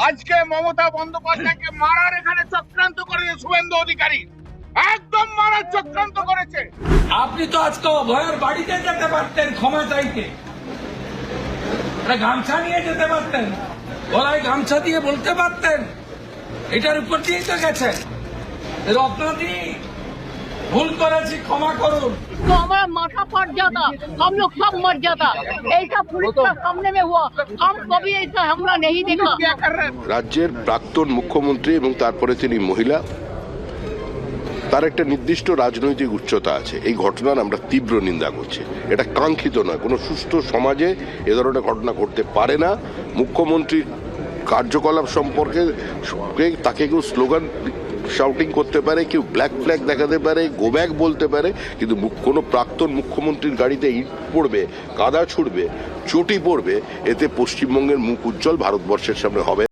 আজকে মমতা বন্দ্যোপাধ্যায়কে মারার এখানে চক্রান্ত করেছে শুভেন্দু অধিকারী, একদম মারার চক্রান্ত করেছে। আপনি তো আজকে অভয়ের বাড়িতে যেতে পারতেন ক্ষমা চাইতে, গামছা নিয়ে যেতে পারতেন, গলায় গামছা দিয়ে বলতে পারতেন এটার উপর দিয়েই তো গেছেন रत्नादी भूल करेছি क्षमा करुन। तो हमारा माथा फट जाता, हम लोग सब मर जाता। ऐसा पुलिस का सामने में हुआ, हम कभी ऐसा हमला नहीं देखा। রাজ্যের প্রাক্তন মুখ্যমন্ত্রী এবং তারপরে তিনি মহিলা, তার একটা নির্দিষ্ট রাজনৈতিক উচ্চতা আছে। এই ঘটনার আমরা তীব্র নিন্দা করছি। এটা কাঙ্ক্ষিত নয়, কোনো সুস্থ সমাজে এ ধরনের ঘটনা ঘটতে পারে না। মুখ্যমন্ত্রীর কার্যকলাপ সম্পর্কে তাকে কেউ স্লোগান শাউটিং করতে পারে, কেউ ব্ল্যাক ফ্ল্যাগ দেখাতে পারে, গো ব্যাক বলতে পারে, কিন্তু কোনো প্রাক্তন মুখ্যমন্ত্রীর গাড়িতে ইট পড়বে, কাদা ছুড়বে, চটি পড়বে, এতে পশ্চিমবঙ্গের মুখ উজ্জ্বল ভারতবর্ষের সামনে হবে।